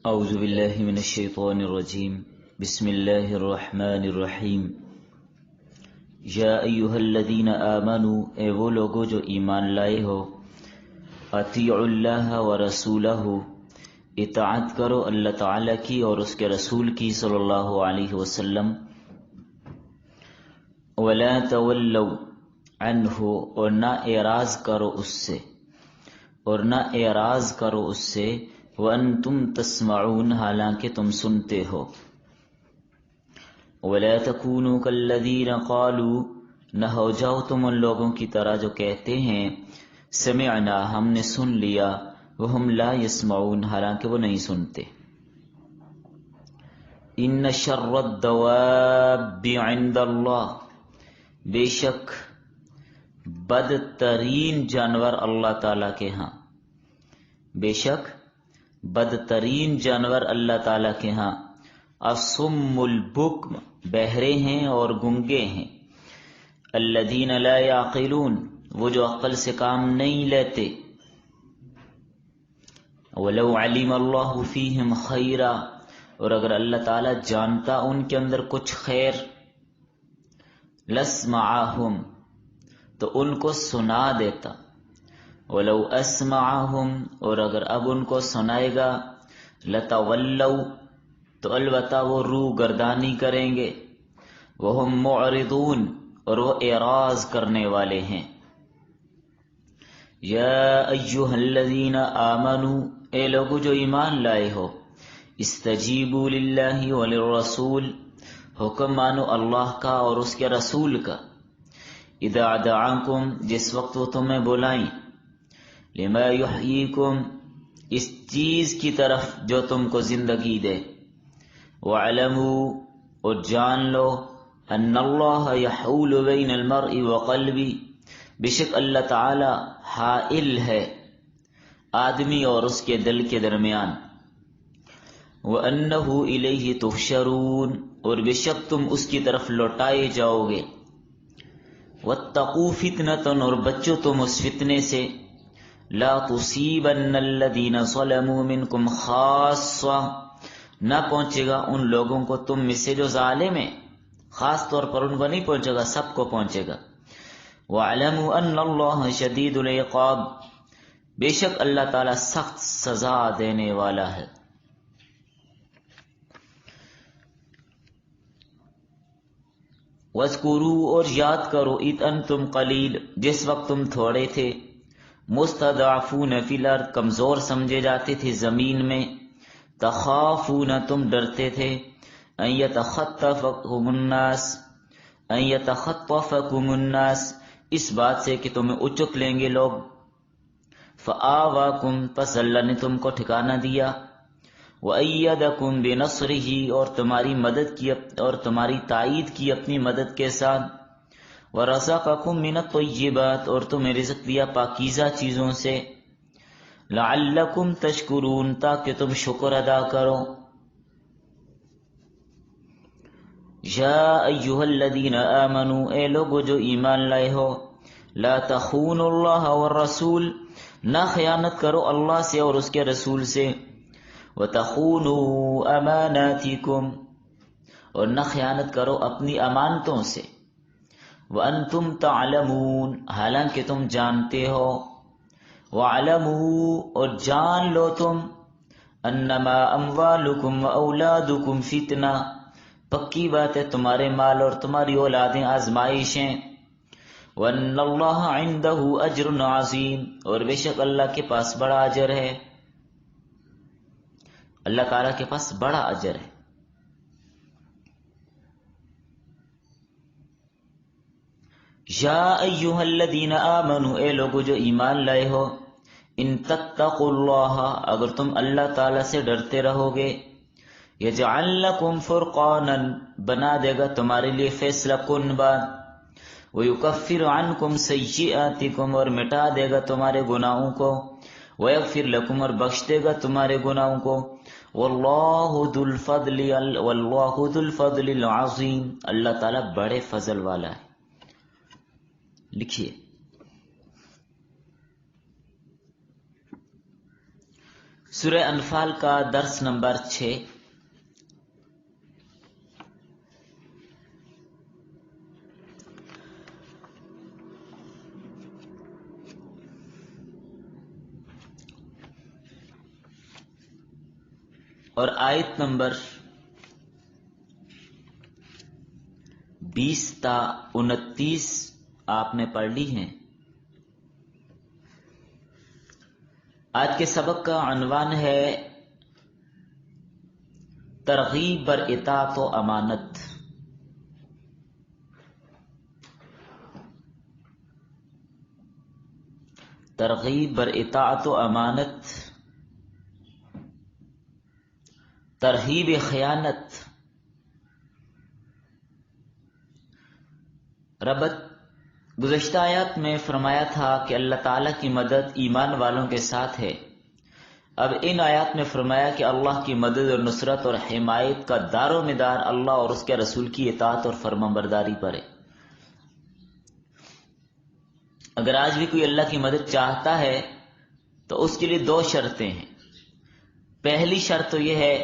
اعوذ باللہ من الشیطان الرجیم بسم اللہ الرحمن الرحیم یا ایہا الذین آمنوا، اے وہ لوگو جو ایمان لائے ہو، اطیعوا اللہ ورسولہ، اطاعت کرو اللہ تعالی کی اور اس کے رسول کی صلی اللہ علیہ وسلم، ولا تولوا عنہ، اور نہ اعراض کرو اس سے، وَأَنْتُمْ تَسْمَعُونَ، حالانکہ تم سنتے ہو، وَلَا تَكُونُوا كَالَّذِينَ قَالُوا، نہ ہو جاؤ تم ان لوگوں کی طرح جو کہتے ہیں سمعنا، ہم نے سن لیا، وَهُمْ لَا يَسْمَعُونَ، حالانکہ وہ نہیں سنتے۔ إِنَّ شَرَّ الدَّوَابِّ عِندَ اللَّهِ، بے شک بدترین جانور اللہ تعالیٰ کے ہاں، بدترین جانور اللہ تعالیٰ کے ہاں، الصم البکم، بہرے ہیں اور گنگے ہیں، الذین لا یعقلون، وہ جو عقل سے کام نہیں لیتے، ولو علم اللہ فیہم خیرا، اور اگر اللہ تعالیٰ جانتا ان کے اندر کچھ خیر، لسمعہم، تو ان کو سنا دیتا، ولو اسمعہم، اور اگر اب ان کو سنائے گا، لتولوا، تو البتہ وہ روح گردانی کریں گے، وہم معرضون، اور وہ اعراض کرنے والے ہیں۔ یا ایہا الذین آمنوا، اے لوگو جو ایمان لائے ہو، استجیبوا للہ وللرسول، حکم مانو اللہ کا اور اس کے رسول کا، اذا دعاکم، جس وقت وہ تمہیں بلائیں، لما یحییکم، اس چیز کی طرف جو تم کو زندگی دے، وَاعْلَمُوا، اور جان لو، ان اللہ یحول بین المرء وقلبی، بے شک اللہ تعالی حائل ہے آدمی اور اس کے دل کے درمیان، وَأَنَّهُ إِلَيْهِ تُحْشَرُونَ، اور بے شک تم اس کی طرف لوٹائے جاؤ گے، وَاتَّقُوا فِتْنَةً، اور بچو تم اس فتنے سے، لا تصیبن الذین ظلموا منکم خاصہ، نہ پہنچے گا ان لوگوں کو تم میں سے جو ظالم ہیں، خاص طور پر ان کو نہیں پہنچے گا، سب کو پہنچے گا۔ وَاعْلَمُوا أَنَّ اللَّهَ شَدِيدُ الْعِقَابِ، بے شک اللہ تعالی سخت سزا دینے والا ہے۔ وَاذْكُرُوا، اور یاد کرو، اِذْ أَنْتُمْ قَلِيلٌ، جس وقت تم تھوڑے تھے، مستضعفون فی الارض، کمزور سمجھے جاتے تھے زمین میں، تخافون، تم ڈرتے تھے، ان یتخطفکم الناس، اس بات سے کہ تمہیں اچک لیں گے لوگ، فآواکم، پس اللہ نے تم کو ٹھکانہ دیا، وأیدکم بنصرہ، اور تمہاری مدد کی اور تمہاری تائید کی اپنی مدد کے ساتھ، وَرَزَقَكُم مِّنَ الطَّيِّبَاتِ، اور تمہیں رزق دیا پاکیزہ چیزوں سے، لَعَلَّكُمْ تَشْكُرُونَ، تاکہ تم شکر ادا کرو۔ یا ایہا الذین آمنوا، اے لوگو جو ایمان لائے ہو، لا تخونوا اللہ والرسول، نہ خیانت کرو اللہ سے اور اس کے رسول سے، وتخونوا اماناتکم، اور نہ خیانت کرو اپنی امانتوں سے، وَأَنْتُمْ تَعْلَمُونَ، حالانکہ تم جانتے ہو، وَاعْلَمُوا، اور جان لو تم، أَنَّمَا أَمْوَالُكُمْ وَأَوْلَادُكُمْ فِتْنَةٌ، پکی بات ہے تمہارے مال اور تمہاری اولادیں آزمائشیں، وَأَنَّ اللَّهَ عِنْدَهُ أَجْرٌ عَظِيمٌ، اور بے شک اللہ کے پاس بڑا اجر ہے، اللہ تعالیٰ کے پاس بڑا اجر ہے۔ یا ایہا الذین آمنوا، اے لوگو جو ایمان لائے ہو، ان تتقوا اللہ، اگر تم اللہ تعالی سے ڈرتے رہو گے، یجعل لکم فرقانا، بنا دے گا تمہارے لیے فیصلہ کن بات، ویکفر عنکم سیئاتکم، اور مٹا دے گا تمہارے گناہوں کو، ویغفر لکم، اور بخش دے گا تمہارے گناہوں کو، واللہ ذو الفضل العظیم، اللہ تعالیٰ بڑے فضل والا ہے۔ لکھیے سورہ انفال کا درس نمبر 6۔ اور آیت نمبر 20 تا 29 آپ نے پڑھ لی ہیں۔ آج کے سبق کا عنوان ہے ترغیب بر اطاعت و امانت۔ ترغیب بر اطاعت و امانت، ترہیب خیانت۔ ربط گزشتہ آیات میں فرمایا تھا کہ اللہ تعالیٰ کی مدد ایمان والوں کے ساتھ ہے۔ اب ان آیات میں فرمایا کہ اللہ کی مدد اور نصرت اور حمایت کا دار و مدار اللہ اور اس کے رسول کی اطاعت اور فرمانبرداری پر ہے۔ اگر آج بھی کوئی اللہ کی مدد چاہتا ہے تو اس کے لیے 2 شرطیں ہیں۔ پہلی شرط تو یہ ہے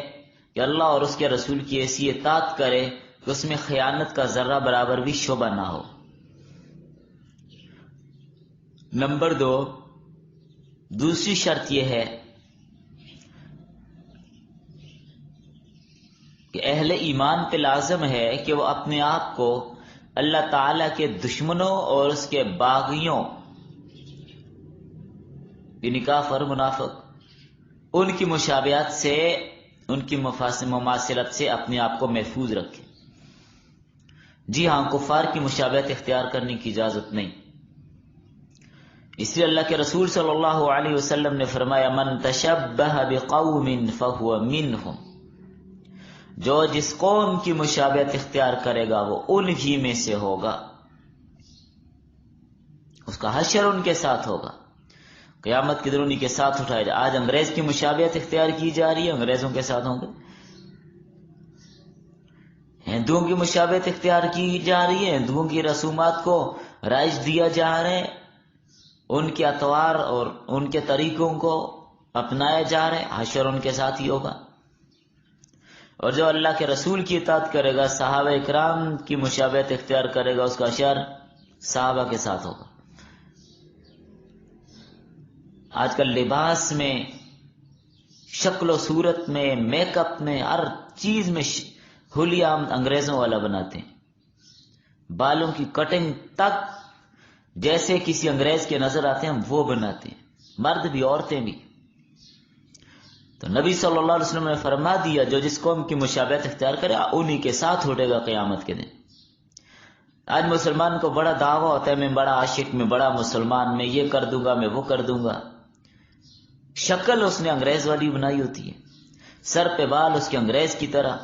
کہ اللہ اور اس کے رسول کی ایسی اطاعت کرے کہ اس میں خیانت کا ذرہ برابر بھی شعبہ نہ ہو۔ نمبر 2، دوسری شرط یہ ہے کہ اہل ایمان پہ لازم ہے کہ وہ اپنے آپ کو اللہ تعالیٰ کے دشمنوں اور اس کے باغیوں یعنی کافر منافق ان کی مشابہت سے، ان کی مماثلت سے اپنے آپ کو محفوظ رکھے۔ جی ہاں، کفار کی مشابہت اختیار کرنے کی اجازت نہیں۔ اس لیے اللہ کے رسول صلی اللہ علیہ وسلم نے فرمایا من تشبہ بقوم فہو منہم، جو جس قوم کی مشابہت اختیار کرے گا وہ انہی میں سے ہوگا، اس کا حشر ان کے ساتھ ہوگا، قیامت کے دن انہی کے ساتھ اٹھایا جائے۔ آج انگریز کی مشابہت اختیار کی جا رہی ہے، انگریزوں کے ساتھ ہوں گے۔ ہندوؤں کی مشابہت اختیار کی جا رہی ہے، ہندوؤں کی رسومات کو رائج دیا جا رہا ہے، ان کے اطوار اور ان کے طریقوں کو اپنایا جا رہا ہے، حشر ان کے ساتھ ہی ہوگا۔ اور جو اللہ کے رسول کی اطاعت کرے گا، صحابہ اکرام کی مشابہت اختیار کرے گا، اس کا حشر صحابہ کے ساتھ ہوگا۔ آج کل لباس میں، شکل و صورت میں، میک اپ میں، ہر چیز میں حلیہ انگریزوں والا بناتے ہیں۔ بالوں کی کٹنگ تک جیسے کسی انگریز کے نظر آتے ہیں وہ بناتے ہیں، مرد بھی عورتیں بھی۔ تو نبی صلی اللہ علیہ وسلم نے فرما دیا جو جس قوم کی مشابہت اختیار کرے انہی کے ساتھ اٹھے گا قیامت کے دن۔ آج مسلمان کو بڑا دعویٰ ہوتا ہے میں بڑا عاشق، میں بڑا مسلمان، میں یہ کر دوں گا، میں وہ کر دوں گا۔ شکل اس نے انگریز والی بنائی ہوتی ہے، سر پہ بال اس کے انگریز کی طرح،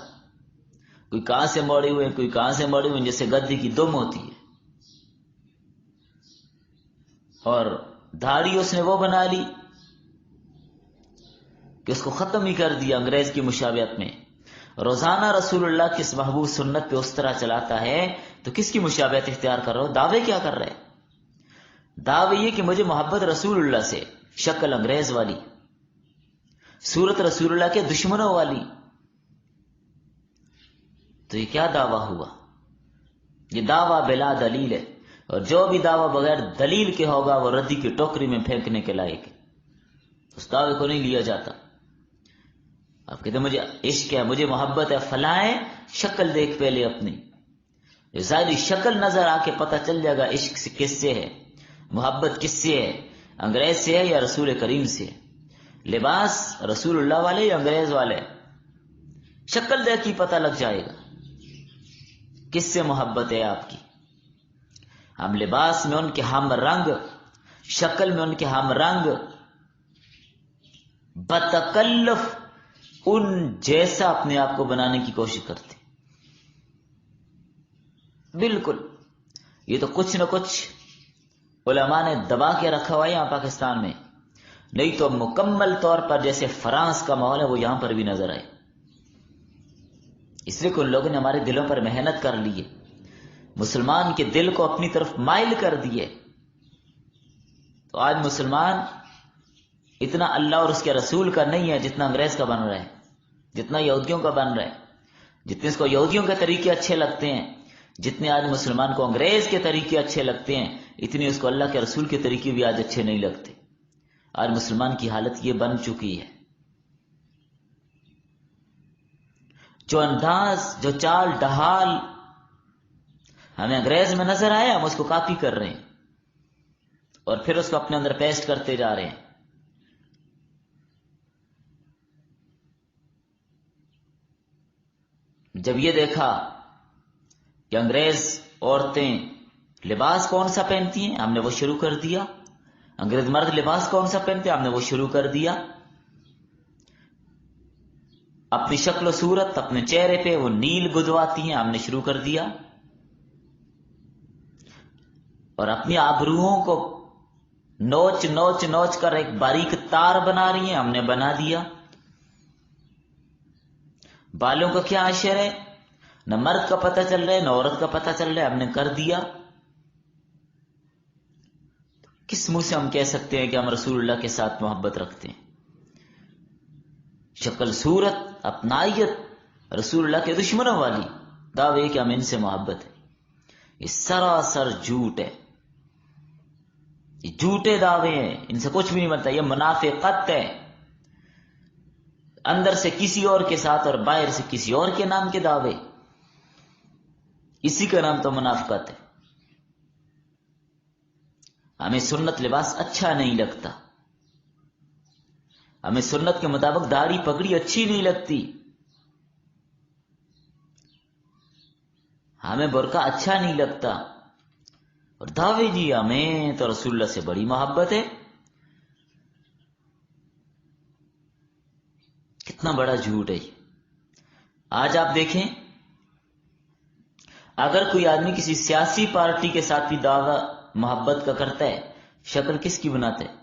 کوئی کہاں سے موڑے ہوئے، کوئی کہاں سے موڑے ہوئے، جیسے گدی کی دم ہوتی ہے۔ اور داڑھی اس نے وہ بنا لی کہ اس کو ختم ہی کر دیا انگریز کی مشابہت میں۔ روزانہ رسول اللہ کی اس محبوب سنت پہ اس طرح چلاتا ہے تو کس کی مشابہت اختیار کر رہا ہو؟ دعوے کیا کر رہے؟ دعوے یہ کہ مجھے محبت رسول اللہ سے، شکل انگریز والی، صورت رسول اللہ کے دشمنوں والی۔ تو یہ کیا دعویٰ ہوا؟ یہ دعویٰ بلا دلیل ہے، اور جو بھی دعویٰ بغیر دلیل کے ہوگا وہ ردی کی ٹوکری میں پھینکنے کے لائق ہے، اس دعوے کو نہیں لیا جاتا۔ آپ کہتے ہیں مجھے عشق ہے، مجھے محبت ہے، فلاں ہے، شکل دیکھ پہلے اپنی، ظاہری شکل نظر آ کے پتہ چل جائے گا عشق سے کس سے ہے، محبت کس سے ہے، انگریز سے ہے یا رسول کریم سے ہے، لباس رسول اللہ والے یا انگریز والے، شکل دیکھ کے پتہ لگ جائے گا کس سے محبت ہے آپ کی۔ ہم لباس میں ان کے ہم رنگ، شکل میں ان کے ہم رنگ، بتکلف ان جیسا اپنے آپ کو بنانے کی کوشش کرتے۔ بالکل، یہ تو کچھ نہ کچھ علماء نے دبا کے رکھا ہوا ہے یہاں پاکستان میں، نہیں تو مکمل طور پر جیسے فرانس کا ماحول ہے وہ یہاں پر بھی نظر آئے۔ اس لیے کہ ان لوگوں نے ہمارے دلوں پر محنت کر لی ہے، مسلمان کے دل کو اپنی طرف مائل کر دیے۔ تو آج مسلمان اتنا اللہ اور اس کے رسول کا نہیں ہے جتنا انگریز کا بن رہا ہے، جتنا یہودیوں کا بن رہا ہے. جتنے اس کو یہودیوں کے طریقے اچھے لگتے ہیں، جتنے آج مسلمان کو انگریز کے طریقے اچھے لگتے ہیں، اتنے اس کو اللہ کے رسول کے طریقے بھی آج اچھے نہیں لگتے. آج مسلمان کی حالت یہ بن چکی ہے. جو انداز، جو چال ڈھال ہمیں انگریز میں نظر آیا، ہم اس کو کاپی کر رہے ہیں اور پھر اس کو اپنے اندر پیسٹ کرتے جا رہے ہیں. جب یہ دیکھا کہ انگریز عورتیں لباس کون سا پہنتی ہیں، ہم نے وہ شروع کر دیا. انگریز مرد لباس کون سا پہنتے ہیں، ہم نے وہ شروع کر دیا. اپنی شکل و صورت، اپنے چہرے پہ وہ نیل گدواتی ہیں، ہم نے شروع کر دیا. اور اپنی آبروؤں کو نوچ نوچ نوچ کر ایک باریک تار بنا رہی ہیں، ہم نے بنا دیا. بالوں کا کیا اشر ہے، نہ مرد کا پتہ چل رہا ہے نہ عورت کا پتہ چل رہا ہے، ہم نے کر دیا. کس منہ سے ہم کہہ سکتے ہیں کہ ہم رسول اللہ کے ساتھ محبت رکھتے ہیں؟ شکل صورت، اپنائیت رسول اللہ کے دشمنوں والی، دعوے کہ ہم ان سے محبت ہے، یہ سراسر جھوٹ ہے. یہ جھوٹے دعوے ہیں، ان سے کچھ بھی نہیں بنتا. یہ منافقت ہے، اندر سے کسی اور کے ساتھ اور باہر سے کسی اور کے نام کے دعوے، اسی کا نام تو منافقت ہے. ہمیں سنت لباس اچھا نہیں لگتا، ہمیں سنت کے مطابق داڑھی پگڑی اچھی نہیں لگتی، ہمیں برقع اچھا نہیں لگتا. اور دعوے جی ہمیں تو رسول اللہ سے بڑی محبت ہے. کتنا بڑا جھوٹ ہے. آج آپ دیکھیں، اگر کوئی آدمی کسی سیاسی پارٹی کے ساتھ بھی دعویٰ محبت کا کرتا ہے، شکل کس کی بناتے ہے؟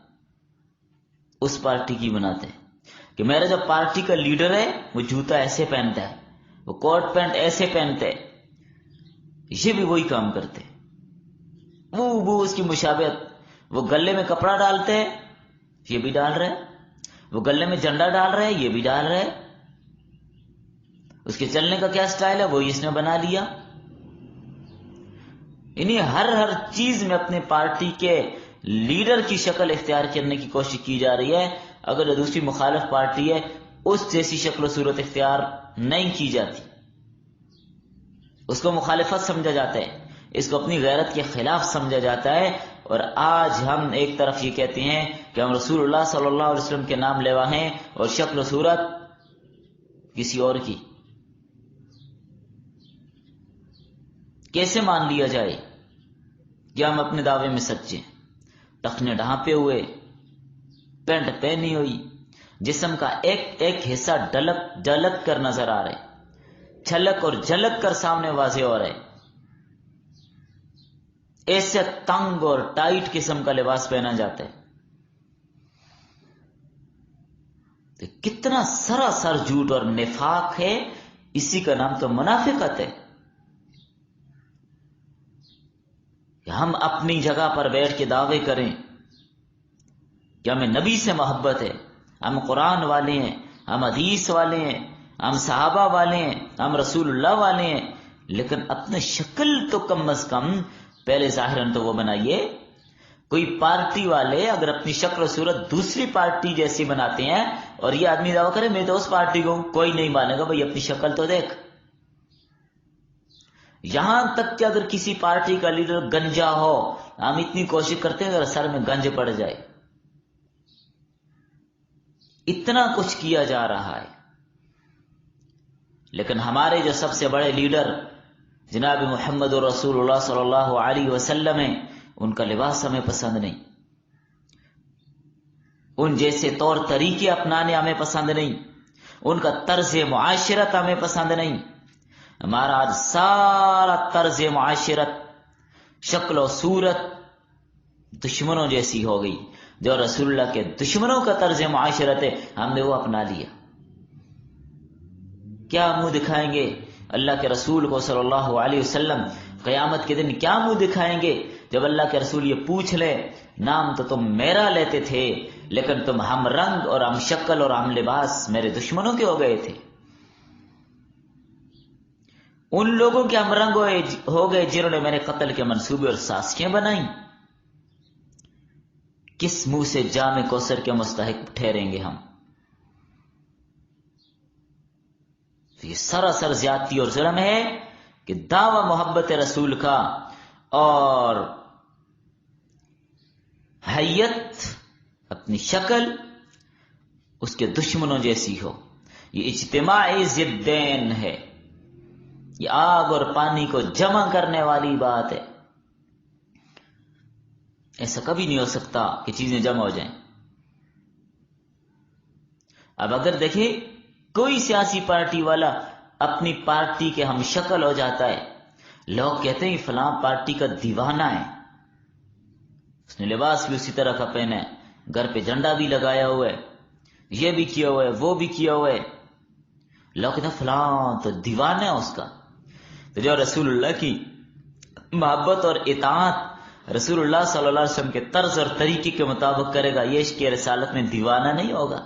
اس پارٹی کی بناتے ہیں کہ میرا جو پارٹی کا لیڈر ہے وہ جوتا ایسے پہنتا ہے، وہ کوٹ پینٹ ایسے پہنتے ہیں. یہ بھی وہی کام کرتے ہیں، وہ اس کی مشابہت. وہ گلے میں کپڑا ڈالتے ہیں، یہ بھی ڈال رہے. وہ گلے میں جھنڈا ڈال رہے ہیں، یہ بھی ڈال رہے. اس کے چلنے کا کیا سٹائل ہے وہی اس نے بنا لیا. انہیں ہر چیز میں اپنے پارٹی کے لیڈر کی شکل اختیار کرنے کی کوشش کی جا رہی ہے. اگر دوسری مخالف پارٹی ہے اس جیسی شکل و صورت اختیار نہیں کی جاتی، اس کو مخالفت سمجھا جاتا ہے، اس کو اپنی غیرت کے خلاف سمجھا جاتا ہے. اور آج ہم ایک طرف یہ کہتے ہیں کہ ہم رسول اللہ صلی اللہ علیہ وسلم کے نام لیوا ہیں اور شکل و صورت کسی اور کی. کیسے مان لیا جائے کہ ہم اپنے دعوے میں سچے؟ ٹخنے ڈھانپے ہوئے، پینٹ پہنی ہوئی، جسم کا ایک ایک حصہ ڈلک کر نظر آ رہے، چھلک اور جھلک کر سامنے واضح ہو رہے. ایسے تنگ اور ٹائٹ قسم کا لباس پہنا جاتا ہے. تو کتنا سراسر جھوٹ اور نفاق ہے، اسی کا نام تو منافقت ہے. کہ ہم اپنی جگہ پر بیٹھ کے دعوے کریں کہ ہمیں نبی سے محبت ہے، ہم قرآن والے ہیں، ہم حدیث والے ہیں، ہم صحابہ والے ہیں، ہم رسول اللہ والے ہیں، لیکن اپنے شکل تو کم از کم پہلے ظاہراً تو وہ بنائیے. کوئی پارٹی والے اگر اپنی شکل و صورت دوسری پارٹی جیسی بناتے ہیں اور یہ آدمی دعویٰ کرے میں تو اس پارٹی کو، کوئی نہیں مانے گا بھائی اپنی شکل تو دیکھ. یہاں تک کہ اگر کسی پارٹی کا لیڈر گنجا ہو، ہم اتنی کوشش کرتے ہیں اگر سر میں گنج پڑ جائے. اتنا کچھ کیا جا رہا ہے، لیکن ہمارے جو سب سے بڑے لیڈر جناب محمد رسول اللہ صلی اللہ علیہ وسلم ہیں، ان کا لباس ہمیں پسند نہیں، ان جیسے طور طریقے اپنانے ہمیں پسند نہیں، ان کا طرز معاشرت ہمیں پسند نہیں. ہمارا آج سارا طرز معاشرت، شکل و صورت دشمنوں جیسی ہو گئی. جو رسول اللہ کے دشمنوں کا طرز معاشرت ہے ہم نے وہ اپنا لیا. کیا منہ دکھائیں گے اللہ کے رسول کو صلی اللہ علیہ وسلم؟ قیامت کے دن کیا منہ دکھائیں گے جب اللہ کے رسول یہ پوچھ لے نام تو تم میرا لیتے تھے لیکن تم ہم رنگ اور ہم شکل اور ہم لباس میرے دشمنوں کے ہو گئے تھے۔ ان لوگوں کے ہم رنگ ہو گئے جنہوں نے میرے قتل کے منصوبے اور سازشیں بنائیں۔ کس منہ سے جام کوثر کے مستحق ٹھہریں گے ہم؟ یہ سراسر زیادتی اور ظلم ہے کہ دعوی محبت رسول کا اور حیت اپنی شکل اس کے دشمنوں جیسی ہو۔ یہ اجتماعی ضدین ہے، یہ آگ اور پانی کو جمع کرنے والی بات ہے۔ ایسا کبھی نہیں ہو سکتا کہ چیزیں جمع ہو جائیں۔ اب اگر دیکھیں کوئی سیاسی پارٹی والا اپنی پارٹی کے ہم شکل ہو جاتا ہے، لوگ کہتے ہیں فلاں پارٹی کا دیوانہ ہے، اس نے لباس بھی اسی طرح کا پہنا ہے، گھر پہ جھنڈا بھی لگایا ہوا ہے، یہ بھی کیا ہوا ہے، وہ بھی کیا ہوا ہے، لوگ کہتے ہیں فلاں تو دیوانہ ہے اس کا۔ تو جو رسول اللہ کی محبت اور اطاعت رسول اللہ صلی اللہ علیہ وسلم کے طرز اور طریقے کے مطابق کرے گا، یہ عشق رسالت میں دیوانہ نہیں ہوگا۔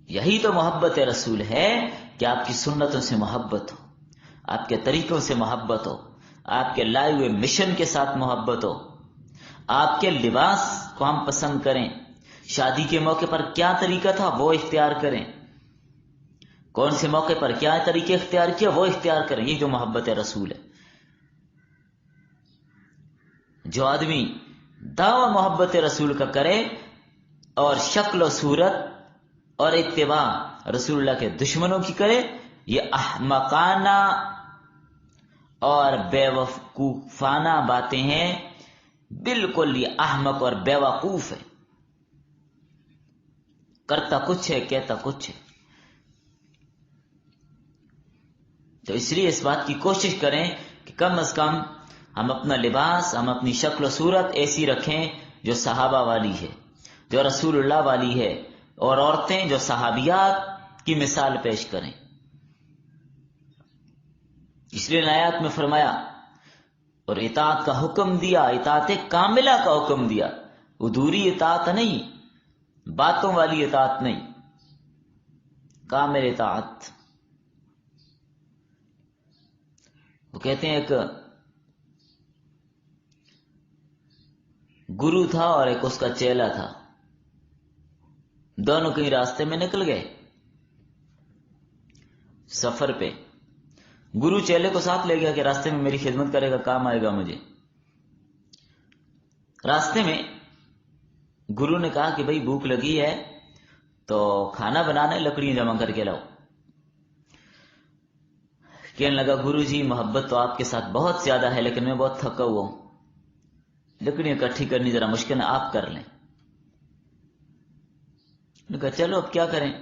یہی تو محبت رسول ہے کہ آپ کی سنتوں سے محبت ہو، آپ کے طریقوں سے محبت ہو، آپ کے لائے ہوئے مشن کے ساتھ محبت ہو، آپ کے لباس کو ہم پسند کریں، شادی کے موقع پر کیا طریقہ تھا وہ اختیار کریں، کون سے موقع پر کیا طریقہ اختیار کیا وہ اختیار کریں۔ یہ جو محبت رسول ہے۔ جو آدمی دعوی محبت رسول کا کرے اور شکل و صورت اور اتباع رسول اللہ کے دشمنوں کی کرے، یہ احمقانہ اور بے وقوفانہ باتیں ہیں، بالکل یہ احمق اور بے وقوف ہے، کرتا کچھ ہے کہتا کچھ ہے۔ تو اس لیے اس بات کی کوشش کریں کہ کم از کم ہم اپنا لباس، ہم اپنی شکل و صورت ایسی رکھیں جو صحابہ والی ہے، جو رسول اللہ والی ہے، اور عورتیں جو صحابیات کی مثال پیش کریں۔ اس لیے آیات میں فرمایا اور اطاعت کا حکم دیا، اطاعت کاملہ کا حکم دیا، ادھوری اطاعت نہیں، باتوں والی اطاعت نہیں، کامل اطاعت۔ وہ کہتے ہیں ایک گرو تھا اور ایک اس کا چیلا تھا، دونوں کہیں راستے میں نکل گئے سفر پہ۔ گرو چیلے کو ساتھ لے گیا کہ راستے میں میری خدمت کرے گا، کام آئے گا مجھے۔ راستے میں گرو نے کہا کہ بھئی بھوک لگی ہے تو کھانا بنانا ہے، لکڑیاں جمع کر کے لاؤ۔ کہنے لگا گرو جی محبت تو آپ کے ساتھ بہت زیادہ ہے لیکن میں بہت تھکا ہوا ہوں، لکڑیاں اکٹھی کرنی ذرا مشکل ہے، آپ کر لیں۔ نے کہا چلو اب کیا کریں۔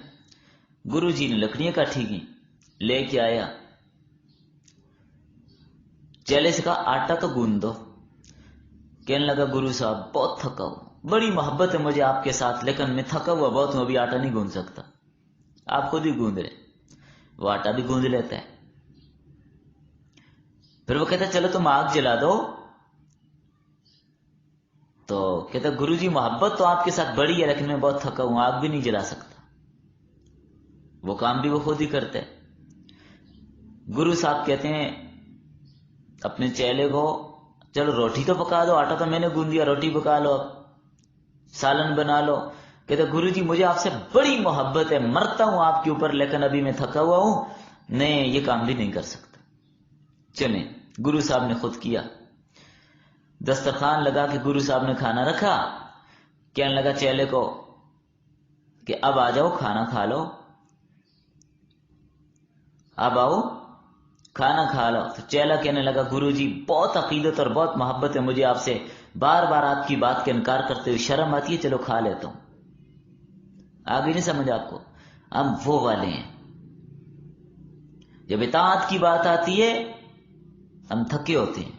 گرو جی نے لکڑیاں اکٹھی کی، لے کے آیا، چیلے سے کہا آٹا تو گوندھ دو۔ کہنے لگا گرو صاحب بہت تھکا ہوا، بڑی محبت ہے مجھے آپ کے ساتھ لیکن میں تھکا ہوا بہت ہوں، ابھی آٹا نہیں گوندھ سکتا، آپ خود ہی گوندھ رہے۔ وہ آٹا بھی گوندھ لیتا ہے۔ پھر وہ کہتا چلو تم آگ جلا دو، تو کہتا گرو جی محبت تو آپ کے ساتھ بڑی ہے لیکن میں بہت تھکا ہوں، آگ بھی نہیں جلا سکتا۔ وہ کام بھی وہ خود ہی کرتے۔ گرو صاحب کہتے ہیں اپنے چیلے کو چلو روٹی تو پکا دو، آٹا تو میں نے گوندھ دیا، روٹی پکا لو، سالن بنا لو۔ کہتے گرو جی مجھے آپ سے بڑی محبت ہے، مرتا ہوں آپ کے اوپر لیکن ابھی میں تھکا ہوا ہوں، نہیں یہ کام بھی نہیں کر سکتا۔ چلیں گرو صاحب نے خود کیا، دسترخوان لگا کے گرو صاحب نے کھانا رکھا، کہنے لگا چیلے کو کہ اب آ جاؤ کھانا کھا لو، اب آؤ کھانا کھا لو۔ تو چیلا کہنے لگا گرو جی بہت عقیدت اور بہت محبت ہے مجھے آپ سے، بار بار آپ کی بات کا انکار کرتے ہوئے شرم آتی ہے، چلو کھا لیتا ہوں۔ آگے نہیں سمجھ آپ کو؟ ہم وہ والے ہیں جب اطاعت کی بات آتی ہے ہم تھکے ہوتے ہیں،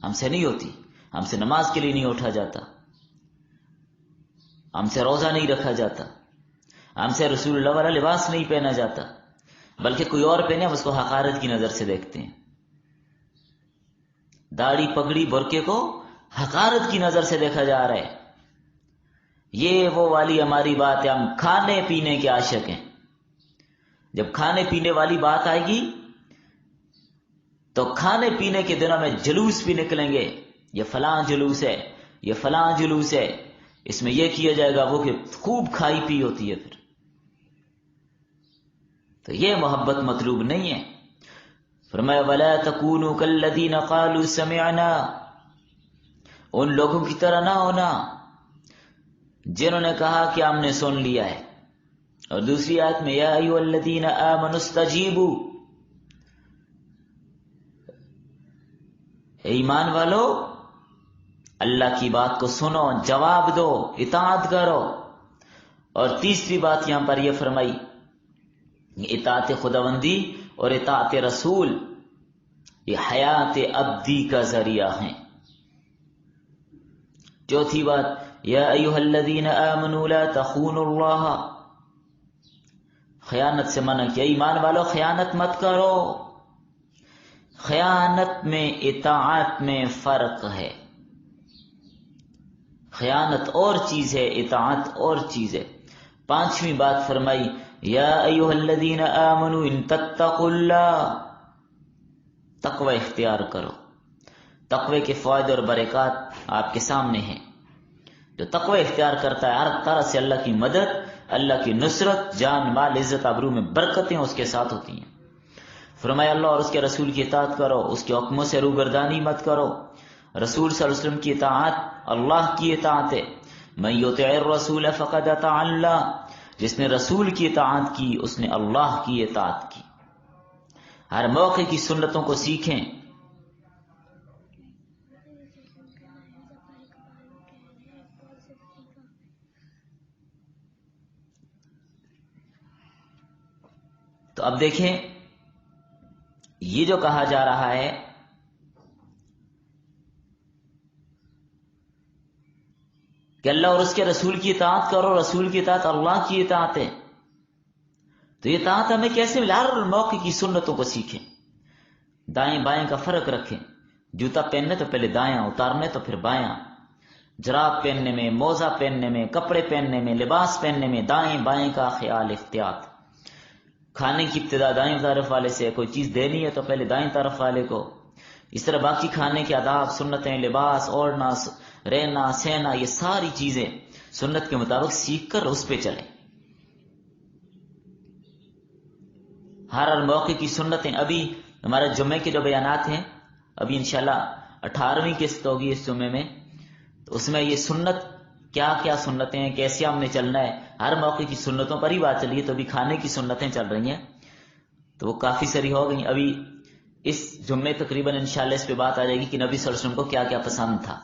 ہم سے نہیں ہوتی، ہم سے نماز کے لیے نہیں اٹھا جاتا، ہم سے روزہ نہیں رکھا جاتا، ہم سے رسول اللہ والا لباس نہیں پہنا جاتا، بلکہ کوئی اور پہنے ہم اس کو حقارت کی نظر سے دیکھتے ہیں۔ داڑھی پگڑی برقعے کو حقارت کی نظر سے دیکھا جا رہا ہے. یہ وہ والی ہماری بات ہے، ہم کھانے پینے کے عاشق ہیں. جب کھانے پینے والی بات آئے گی تو کھانے پینے کے دنوں میں جلوس بھی نکلیں گے، یہ فلاں جلوس ہے، یہ فلاں جلوس ہے، اس میں یہ کیا جائے گا، وہ کہ خوب کھائی پی ہوتی ہے. پھر تو یہ محبت مطلوب نہیں ہے. فرمایا وَلَا تَكُونُوا كَالَّذِينَ قَالُوا سَمِعْنَا، ان لوگوں کی طرح نہ ہونا جنہوں نے کہا کہ ہم نے سن لیا ہے. اور دوسری آیت میں یا ایھا الذین آمنوا استجیبوا، اے ایمان والو اللہ کی بات کو سنو، جواب دو، اطاعت کرو. اور تیسری بات یہاں پر یہ فرمائی اطاعت خداوندی اور اطاعت رسول یہ حیات ابدی کا ذریعہ ہیں. چوتھی بات یا ایھا الذین آمنوا لا تخونوا اللہ، خیانت سے منع کیا. ایمان والو خیانت مت کرو. خیانت میں اطاعت میں فرق ہے. خیانت اور چیز ہے، اطاعت اور چیز ہے. پانچویں بات فرمائی یا ایھا الذین آمنوا ان تتقوا اللہ، تقوی اختیار کرو. تقوی کے فوائد اور برکات آپ کے سامنے ہیں. جو تقوی اختیار کرتا ہے ہر طرح سے اللہ کی مدد، اللہ کی نصرت، جان مال عزت آبرو میں برکتیں اس کے ساتھ ہوتی ہیں. فرمایا اللہ اور اس کے رسول کی اطاعت کرو، اس کے حکموں سے روگردانی مت کرو. رسول صلی اللہ علیہ وسلم کی اطاعت اللہ کی اطاعت ہے. من یطع الرسول فقد اطاع اللہ، جس نے رسول کی اطاعت کی اس نے اللہ کی اطاعت کی. ہر موقع کی سنتوں کو سیکھیں. تو اب دیکھیں یہ جو کہا جا رہا ہے کہ اللہ اور اس کے رسول کی اطاعت کرو، رسول کی اطاعت اللہ کی اطاعت ہے. تو یہ اطاعت ہمیں کیسے ملا؟ ہر موقع کی سنتوں کو سیکھیں، دائیں بائیں کا فرق رکھیں. جوتا پہننے تو پہلے دایاں، اتارنے تو پھر بایاں. جراب پہننے میں، موزہ پہننے میں، کپڑے پہننے میں، لباس پہننے میں دائیں بائیں کا خیال احتیاط. کھانے کی ابتدا دائیں طرف والے سے، کوئی چیز دینی ہے تو پہلے دائیں طرف والے کو. اس طرح باقی کھانے کے آداب، سنتیں، لباس، اوڑھنا، رہنا، سہنا، یہ ساری چیزیں سنت کے مطابق سیکھ کر اس پہ چلیں. ہر موقع کی سنتیں. ابھی ہمارے جمعے کے جو بیانات ہیں، ابھی انشاءاللہ 18ویں قسط ہوگی اس جمعے میں، تو اس میں یہ سنت کیا کیا سنتیں ہیں، کیسے ہم نے چلنا ہے، ہر موقع کی سنتوں پر ہی بات چلی ہے. تو ابھی کھانے کی سنتیں چل رہی ہیں تو وہ کافی ساری ہو گئی. ابھی اس جمعے تقریباً انشاءاللہ اس پہ بات آ جائے گی کہ نبی صلی اللہ علیہ وسلم کو کیا کیا پسند تھا.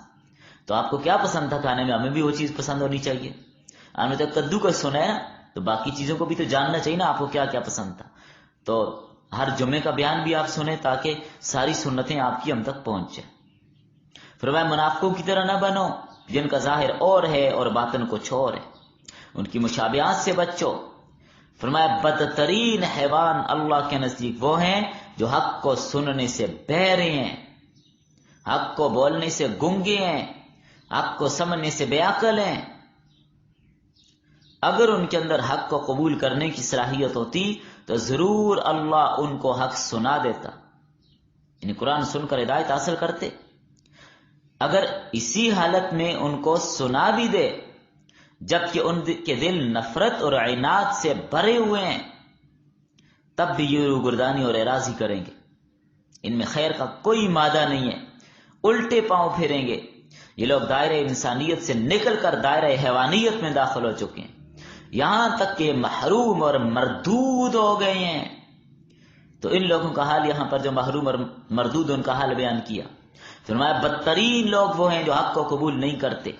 تو آپ کو کیا پسند تھا کھانے میں، ہمیں بھی وہ چیز پسند ہونی چاہیے. ہم نے تو کدو کا سنا ہے نا، تو باقی چیزوں کو بھی تو جاننا چاہیے نا آپ کو کیا کیا پسند تھا. تو ہر جمعے کا بیان بھی آپ سنیں تاکہ ساری سنتیں آپ کی ہم تک پہنچ جائیں. فرمایا منافقوں کی طرح نہ بنو جن کا ظاہر اور ہے اور باطن کچھ اور ہے، ان کی مشابہات سے بچو. فرمایا بدترین حیوان اللہ کے نزدیک وہ ہیں جو حق کو سننے سے بہرے ہیں، حق کو بولنے سے گنگے ہیں، حق کو سمجھنے سے بے عقل ہیں. اگر ان کے اندر حق کو قبول کرنے کی صلاحیت ہوتی تو ضرور اللہ ان کو حق سنا دیتا، یعنی قرآن سن کر ہدایت حاصل کرتے. اگر اسی حالت میں ان کو سنا بھی دے جبکہ ان کے دل نفرت اور عناد سے بھرے ہوئے ہیں، تب بھی یہ روگردانی اور اعراضی کریں گے. ان میں خیر کا کوئی مادہ نہیں ہے، الٹے پاؤں پھیریں گے. یہ لوگ دائرہ انسانیت سے نکل کر دائرہ حیوانیت میں داخل ہو چکے ہیں، یہاں تک کہ محروم اور مردود ہو گئے ہیں. تو ان لوگوں کا حال یہاں پر جو محروم اور مردود ان کا حال بیان کیا. فرمایا بدترین لوگ وہ ہیں جو حق کو قبول نہیں کرتے،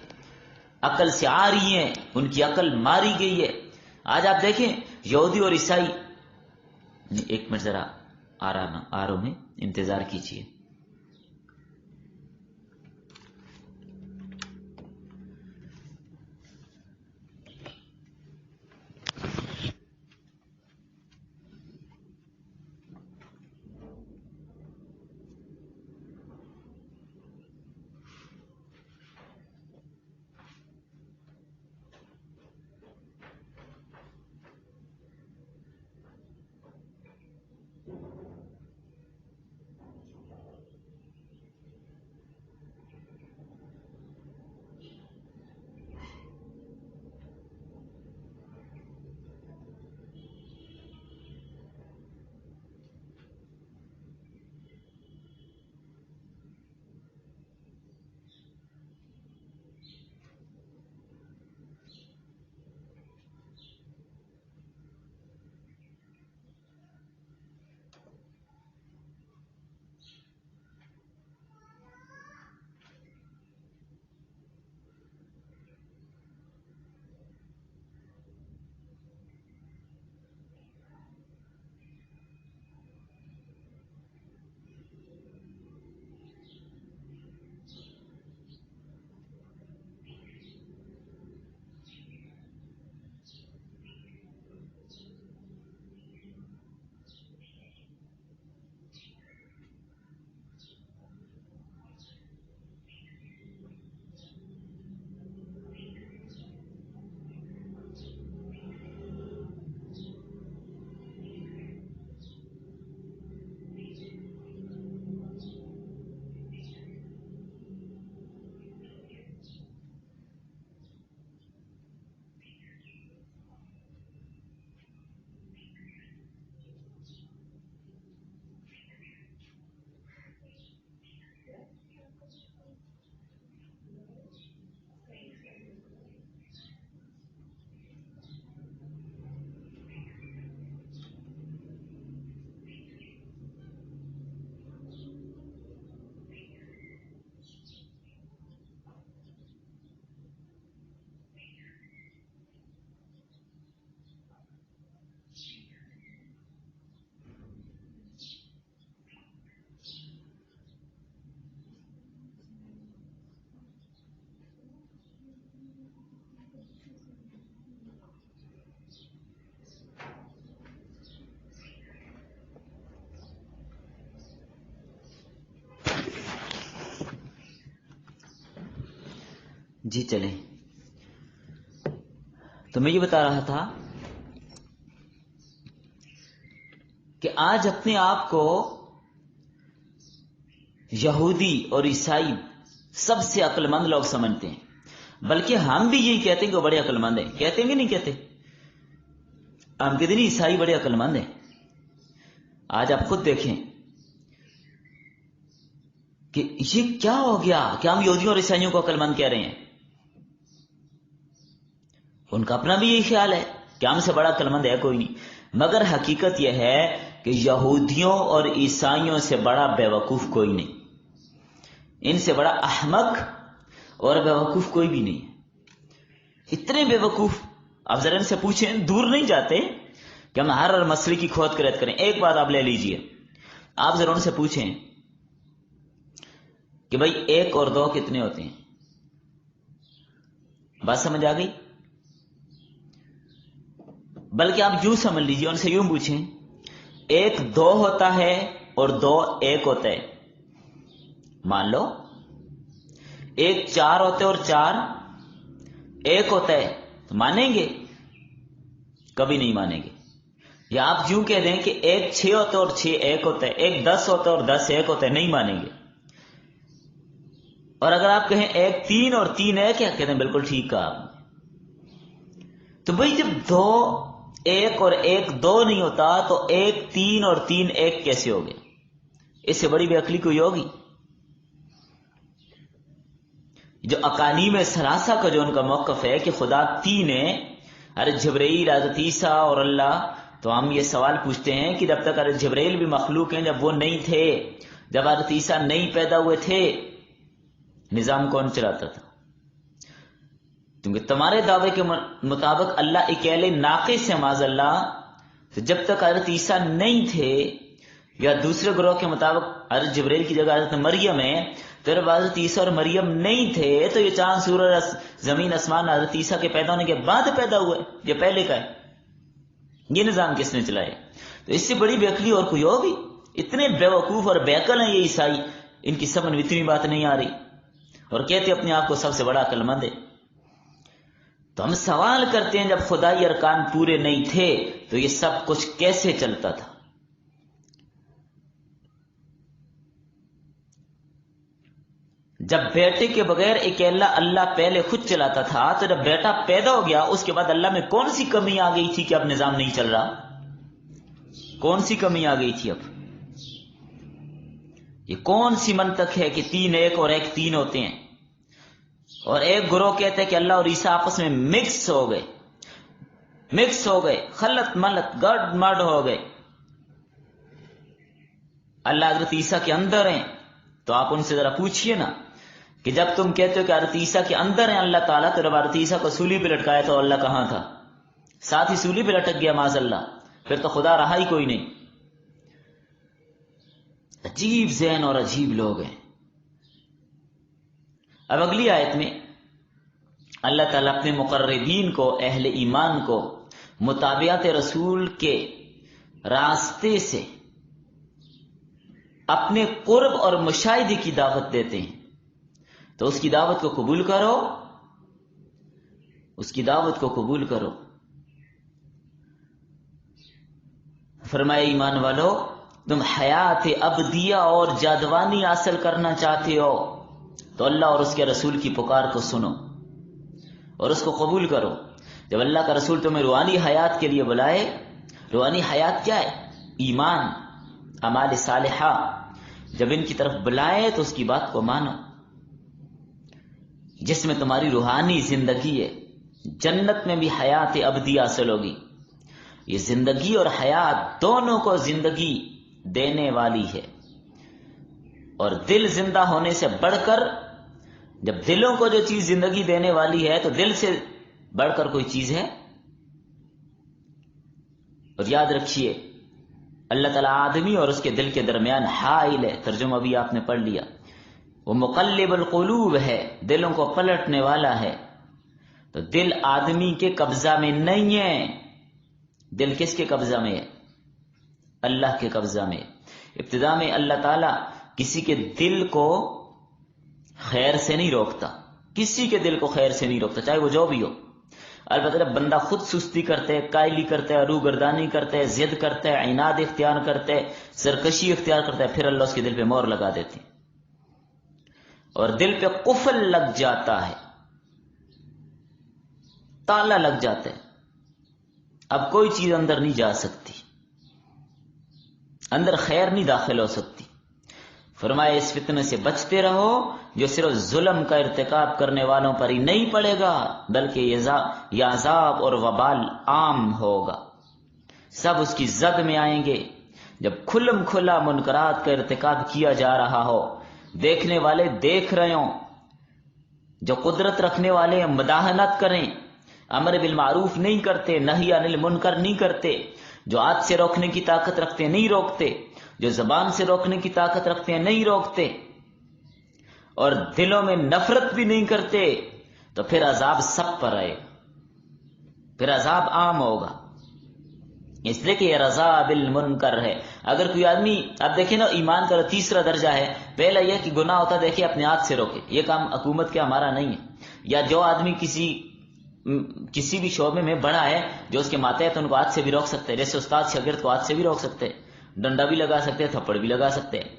عقل سے عاری ہیں، ان کی عقل ماری گئی ہے. آج آپ دیکھیں یہودی اور عیسائی، ایک منٹ ذرا آ رہا ہوں میں، انتظار کیجیے. جی چلیں، تو میں یہ بتا رہا تھا کہ آج اپنے آپ کو یہودی اور عیسائی سب سے عقل مند لوگ سمجھتے ہیں، بلکہ ہم بھی یہی کہتے ہیں کہ وہ بڑے عقل مند ہیں. کہتے ہیں کہ نہیں کہتے؟ ہم کہتے ہیں عیسائی بڑے عقل مند ہیں. آج آپ خود دیکھیں کہ یہ کیا ہو گیا کہ ہم یہودیوں اور عیسائیوں کو عقل مند کہہ رہے ہیں. ان کا اپنا بھی یہی خیال ہے کہ ہم سے بڑا عقل مند ہے کوئی نہیں، مگر حقیقت یہ ہے کہ یہودیوں اور عیسائیوں سے بڑا بیوقوف کوئی نہیں، ان سے بڑا احمق اور بیوقوف کوئی بھی نہیں. اتنے بیوقوف آپ ذرا ان سے پوچھیں، دور نہیں جاتے کہ ہم ہر مسئلے کی کھود کے رد کریں. ایک بات آپ لے لیجئے، آپ ذرا ان سے پوچھیں کہ بھائی 1 اور 2 کتنے ہوتے ہیں؟ بات سمجھ آ گئی؟ بلکہ آپ یوں سمجھ لیجئے، ان سے یوں پوچھیں 1 2 ہوتا ہے اور 2 1 ہوتا ہے. مان لو 1 4 ہوتے اور 4 1 ہوتا ہے، تو مانیں گے؟ کبھی نہیں مانیں گے. یا آپ یوں کہہ دیں کہ 1 6 ہوتا ہے اور 6 1 ہوتا ہے، 1 10 ہوتا ہے اور 10 1 ہوتا ہے، نہیں مانیں گے. اور اگر آپ کہیں 1 3 اور 3 1 کیا کہتے ہیں؟ بالکل ٹھیک کہا آپ نے. تو بھئی جب 2 1 اور 1 2 نہیں ہوتا تو 1 3 اور 3 1 کیسے ہو گئے؟ اس سے بڑی بے عقلی کوئی ہوگی؟ جو اقانیم ثلاثہ کا جو ان کا موقف ہے کہ خدا 3 ہے، حضرت جبرائیل، حضرت عیسیٰ اور اللہ، تو ہم یہ سوال پوچھتے ہیں کہ جب تک حضرت جبرائیل بھی مخلوق ہیں، جب وہ نہیں تھے، جب حضرت عیسیٰ نہیں پیدا ہوئے تھے، نظام کون چلاتا تھا؟ کیونکہ تمہارے دعوے کے مطابق اللہ اکیلے ناقص ہے معاذ اللہ، تو جب تک حضرت عیسیٰ نہیں تھے، یا دوسرے گروہ کے مطابق حضرت جبرائیل کی جگہ حضرت مریم ہے، تو جب حضرت عیسیٰ اور مریم نہیں تھے تو یہ چاند سورج زمین آسمان حضرت عیسیٰ کے پیدا ہونے کے بعد پیدا ہوئے، یہ پہلے کا ہے. یہ نظام کس نے چلائے؟ تو اس سے بڑی بے عقلی اور کوئی ہوگی؟ اتنے بیوقوف اور بے عقل ہیں یہ عیسائی، ان کی سمجھ میں اتنی بات نہیں آ رہی، اور کہتے اپنے آپ کو سب سے بڑا عقل مند ہے. تو ہم سوال کرتے ہیں جب خدائی ارکان پورے نہیں تھے تو یہ سب کچھ کیسے چلتا تھا؟ جب بیٹے کے بغیر اکیلا اللہ پہلے خود چلاتا تھا، تو جب بیٹا پیدا ہو گیا اس کے بعد اللہ میں کون سی کمی آ گئی تھی کہ اب نظام نہیں چل رہا؟ کون سی کمی آ گئی تھی؟ اب یہ کون سی منطق ہے کہ 3 1 اور 1 3 ہوتے ہیں، اور ایک گروہ کہتے ہیں کہ اللہ اور عیسیٰ آپس میں مکس ہو گئے، خلط ملط گڑ مڑ ہو گئے. اللہ حضرت عیسیٰ کے اندر ہیں، تو آپ ان سے ذرا پوچھئے نا کہ جب تم کہتے ہو کہ حضرت عیسیٰ کے اندر ہیں اللہ تعالیٰ، تو جب حضرت عیسیٰ کو سولی پہ لٹکایا تو اللہ کہاں تھا؟ ساتھ ہی سولی پہ لٹک گیا معاذ اللہ، پھر تو خدا رہا ہی کوئی نہیں. عجیب ذہن اور عجیب لوگ ہیں. اب اگلی آیت میں اللہ تعالیٰ اپنے مقربین کو، اہل ایمان کو متابعت رسول کے راستے سے اپنے قرب اور مشاہدے کی دعوت دیتے ہیں. تو اس کی دعوت کو قبول کرو، اس کی دعوت کو قبول کرو. فرمائے ایمان والو، تم حیات ابدیہ اور جاودانی حاصل کرنا چاہتے ہو تو اللہ اور اس کے رسول کی پکار کو سنو اور اس کو قبول کرو. جب اللہ کا رسول تمہیں روحانی حیات کے لیے بلائے، روحانی حیات کیا ہے؟ ایمان، اعمال صالحہ، جب ان کی طرف بلائے تو اس کی بات کو مانو. جس میں تمہاری روحانی زندگی ہے، جنت میں بھی حیات ابدی حاصل ہوگی. یہ زندگی اور حیات دونوں کو زندگی دینے والی ہے، اور دل زندہ ہونے سے بڑھ کر، جب دلوں کو جو چیز زندگی دینے والی ہے تو دل سے بڑھ کر کوئی چیز ہے؟ اور یاد رکھیے اللہ تعالیٰ آدمی اور اس کے دل کے درمیان حائل ہے. ترجمہ بھی آپ نے پڑھ لیا. وہ مقلب القلوب ہے، دلوں کو پلٹنے والا ہے. تو دل آدمی کے قبضہ میں نہیں ہے. دل کس کے قبضہ میں ہے؟ اللہ کے قبضہ میں. ابتدا میں اللہ تعالیٰ کسی کے دل کو خیر سے نہیں روکتا کسی کے دل کو خیر سے نہیں روکتا، چاہے وہ جو بھی ہو۔ البتہ جب بندہ خود سستی کرتے ہے، قائلی کرتا ہے، روگردانی کرتا ہے، ضد کرتا ہے، عناد اختیار کرتا ہے، سرکشی اختیار کرتا ہے، پھر اللہ اس کے دل پہ مہر لگا دیتی اور دل پہ قفل لگ جاتا ہے، تالا لگ جاتا ہے، اب کوئی چیز اندر نہیں جا سکتی، اندر خیر نہیں داخل ہو سکتی۔ فرمایا اس فتنے سے بچتے رہو جو صرف ظلم کا ارتکاب کرنے والوں پر ہی نہیں پڑے گا، بلکہ یہ عذاب اور وبال عام ہوگا، سب اس کی زد میں آئیں گے۔ جب کھلم کھلا منکرات کا ارتکاب کیا جا رہا ہو، دیکھنے والے دیکھ رہے ہوں، جو قدرت رکھنے والے مداحنت کریں، امر بالمعروف نہیں کرتے، نہی عن المنکر نہیں کرتے، جو ہاتھ سے روکنے کی طاقت رکھتے نہیں روکتے، جو زبان سے روکنے کی طاقت رکھتے ہیں نہیں روکتے، اور دلوں میں نفرت بھی نہیں کرتے، تو پھر عذاب سب پر آئے گا، پھر عذاب عام ہوگا۔ اس لیے کہ یہ رضا بالمنکر ہے۔ اگر کوئی آدمی، اب دیکھیں نا، ایمان کا تیسرا درجہ ہے، پہلا یہ کہ گناہ ہوتا دیکھے اپنے ہاتھ سے روکے، یہ کام حکومت کے ہمارا نہیں ہے، یا جو آدمی کسی بھی شعبے میں بڑا ہے، جو اس کے ماتحت ان کو ہاتھ سے بھی روک سکتے ہیں، جیسے استاد شاگرد کو ہاتھ سے بھی روک سکتے ہیں، ڈنڈا بھی لگا سکتے ہیں، تھپڑ بھی لگا سکتے ہیں،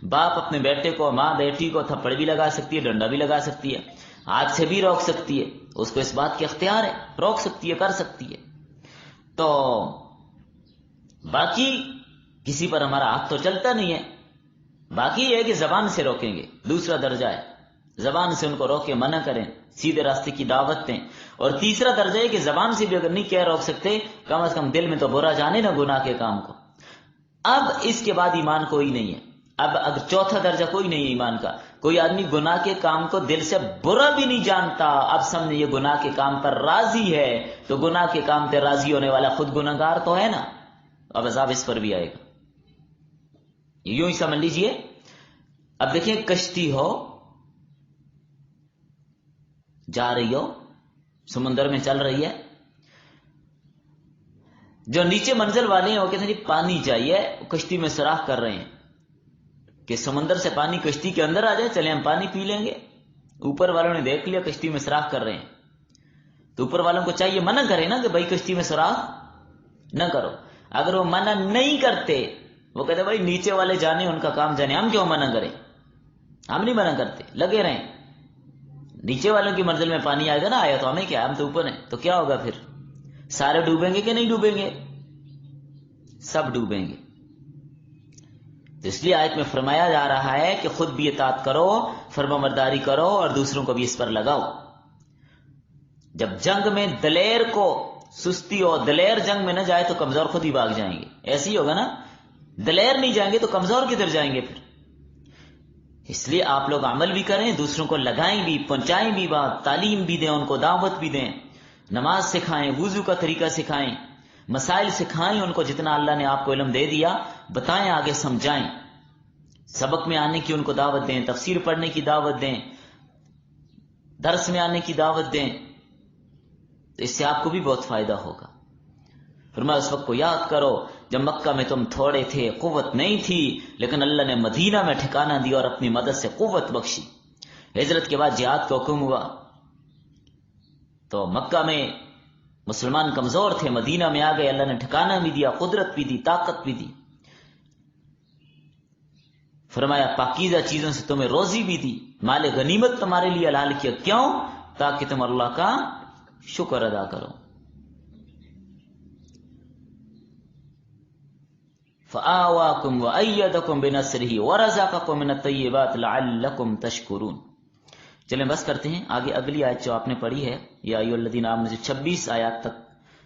باپ اپنے بیٹے کو، ماں بیٹی کو تھپڑ بھی لگا سکتی ہے، ڈنڈا بھی لگا سکتی ہے، ہاتھ سے بھی روک سکتی ہے، اس کو اس بات کے اختیار ہے، روک سکتی ہے، کر سکتی ہے۔ تو باقی کسی پر ہمارا ہاتھ تو چلتا نہیں ہے، باقی یہ ہے کہ زبان سے روکیں گے، دوسرا درجہ ہے، زبان سے ان کو روکے، منع کریں، سیدھے راستے کی دعوت دیں۔ اور تیسرا درجہ ہے کہ زبان سے بھی اگر نہیں کہہ روک سکتے، کم از کم دل میں تو برا جانے نا گناہ کے کام کو۔ اب اس کے بعد ایمان کوئی نہیں ہے، اب اگر چوتھا درجہ کوئی نہیں ہے ایمان کا، کوئی آدمی گناہ کے کام کو دل سے برا بھی نہیں جانتا، اب سمجھے یہ گناہ کے کام پر راضی ہے، تو گناہ کے کام پر راضی ہونے والا خود گناہگار تو ہے نا، اب عذاب اس پر بھی آئے گا۔ یوں ہی سمجھ لیجئے، اب دیکھیں کشتی ہو، جا رہی ہو، سمندر میں چل رہی ہے، جو نیچے منزل والے ہیں وہ کہتے ہیں جی پانی چاہیے، کشتی میں سوراخ کر رہے ہیں کہ سمندر سے پانی کشتی کے اندر آ جائے، چلے ہم پانی پی لیں گے۔ اوپر والوں نے دیکھ لیا کشتی میں سوراخ کر رہے ہیں، تو اوپر والوں کو چاہیے منع کرے نا کہ بھائی کشتی میں سوراخ نہ کرو۔ اگر وہ منع نہیں کرتے، وہ کہتے بھائی نیچے والے جانے، ان کا کام جانے، ہم کیوں منع کریں، ہم نہیں منع کرتے، لگے رہیں، نیچے والوں کی منزل میں پانی آئے گا نا، آیا تو ہمیں کیا، ہم تو اوپر ہیں، تو کیا ہوگا پھر، سارے ڈوبیں گے کہ نہیں ڈوبیں گے، سب ڈوبیں گے۔ تو اس لیے آیت میں فرمایا جا رہا ہے کہ خود بھی اطاعت کرو، فرمانبرداری کرو، اور دوسروں کو بھی اس پر لگاؤ۔ جب جنگ میں دلیر کو سستی ہو، دلیر جنگ میں نہ جائے تو کمزور خود ہی بھاگ جائیں گے، ایسے ہی ہوگا نا، دلیر نہیں جائیں گے تو کمزور کدھر جائیں گے پھر۔ اس لیے آپ لوگ عمل بھی کریں، دوسروں کو لگائیں بھی، پہنچائیں بھی بات، تعلیم بھی دیں، ان کو دعوت بھی دیں، نماز سکھائیں، وضو کا طریقہ سکھائیں، مسائل سکھائیں، ان کو جتنا اللہ نے آپ کو علم دے دیا بتائیں، آگے سمجھائیں، سبق میں آنے کی ان کو دعوت دیں، تفسیر پڑھنے کی دعوت دیں، درس میں آنے کی دعوت دیں، تو اس سے آپ کو بھی بہت فائدہ ہوگا۔ فرمایا اس وقت کو یاد کرو جب مکہ میں تم تھوڑے تھے، قوت نہیں تھی، لیکن اللہ نے مدینہ میں ٹھکانہ دیا اور اپنی مدد سے قوت بخشی۔ ہجرت کے بعد جہاد کا حکم ہوا تو مکہ میں مسلمان کمزور تھے، مدینہ میں آ گئے، اللہ نے ٹھکانہ بھی دیا، قدرت بھی دی، طاقت بھی دی۔ فرمایا پاکیزہ چیزوں سے تمہیں روزی بھی دی، مال غنیمت تمہارے لیے حلال کیا، کیوں؟ تاکہ تم اللہ کا شکر ادا کرو۔ فآواکم وأیدکم بنصرہ ورزقکم من الطیبات لعلکم تشکرون۔ چلیں بس کرتے ہیں، آگے اگلی آیت جو آپ نے پڑھی ہے، یا ایھا الذین آمنوا، 26 آیات تک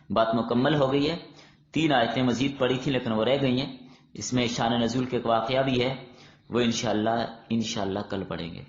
بات مکمل ہو گئی ہے، 3 آیتیں مزید پڑھی تھیں لیکن وہ رہ گئی ہیں، اس میں شان نزول کے ایک واقعہ بھی ہے، وہ انشاءاللہ کل پڑھیں گے۔